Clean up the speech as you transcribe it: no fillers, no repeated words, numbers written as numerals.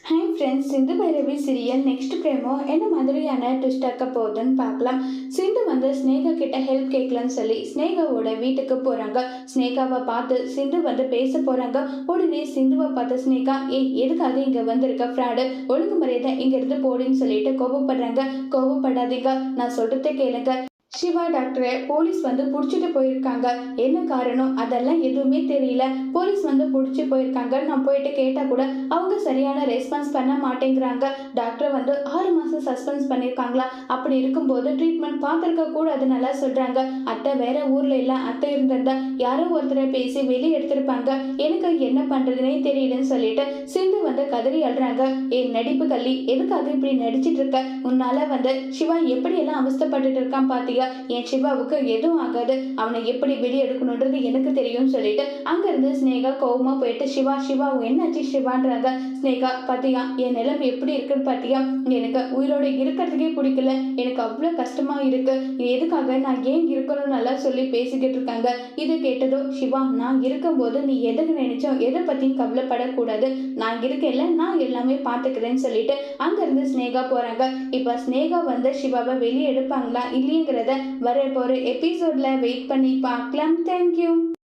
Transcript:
Hi friends, Sindhu Bhairavi serial next பிரேமோ என்ன மாதிரியான twist ஆக்க போகுதுன்னு பார்க்கலாம். சிந்து ஸ்னேகா கிட்ட ஹெல்ப் கேட்கலன்னு சொல்லி ஸ்னேகாவோட வீட்டுக்கு போறாங்க. ஸ்னேகாவை பார்த்து சிந்து பேச போறாங்க. உடனே சிந்துவை பார்த்து ஸ்னேகா, எதுக்காக இங்க வந்திருக்க ஃப்ராடு, ஒழுங்கு மரியாதை இங்க இருந்து போடின்னு சொல்லிட்டு கோபப்படுறாங்க. கோபப்படாதீங்க, நான் சொல்றதை கேளுங்க. சிவா டாக்டரை போலீஸ் பிடிச்சிட்டு போயிருக்காங்க. என்ன காரணம் அதெல்லாம் எதுவுமே தெரியல. போலீஸ் பிடிச்சி போயிருக்காங்க. நான் போயிட்டு கேட்டால் கூட அவங்க சரியான ரெஸ்பான்ஸ் பண்ண மாட்டேங்கிறாங்க. டாக்டர் 6 மாதம் சஸ்பென்ஸ் பண்ணியிருக்காங்களா. அப்படி இருக்கும்போது ட்ரீட்மெண்ட் பார்த்துருக்க கூடாது நல்லா சொல்கிறாங்க. அத்தை வேற ஊரில் இல்லை. அத்தை இருந்திருந்தா யாரோ ஒருத்தரை பேசி வெளியே எடுத்திருப்பாங்க. எனக்கு என்ன பண்ணுறதுனே தெரியலன்னு சொல்லிட்டு சிந்து கதறி அழுறாங்க. என் நடிப்பு கள்ளி, எதுக்காக இப்படி நடிச்சிட்டு இருக்க? உன்னால சிவா எப்படியெல்லாம் அவஸ்தப்பட்டுட்டு இருக்கான் பார்த்தியா? என் சிவாவுக்கு எதுவும் ஆகாது. அவனை எப்படி வெளியே எடுக்கணுன்றது எனக்கு தெரியும்னு சொல்லிட்டு அங்கிருந்து ஸ்னேகா கோவமா போயிட்டு சிவா சிவா என்னாச்சு சிவான்றாங்க. ஸ்னேகா, பாத்தியா என் நிலைமை எப்படி இருக்குன்னு பாத்தியா? எனக்கு உயிரோட இருக்கிறதுக்கே பிடிக்கல. எனக்கு அவ்வளவு கஷ்டமா இருக்கு. எதுக்காக நான் ஏன் இருக்கணும் நல்லா சொல்லி பேசிக்கிட்டு இருக்காங்க. இது கேட்டதோ சிவா, நான் இருக்கும்போது நீ எதுக்கு நினைச்சோம் எதை பத்தியும் கவலைப்படக்கூடாது. நான் இருக்கேன்ல, நான் எல்லாமே பார்த்துக்கிறேன்னு சொல்லிட்டு அங்கிருந்து ஸ்னேகா போறாங்க. இப்ப ஸ்னேகா சிவாவை வெளியே எடுப்பாங்களா இல்லையங்கிறத வர போற எபிசோட்ல வெயிட் பண்ணி பார்க்கலாம். தேங்க்யூ.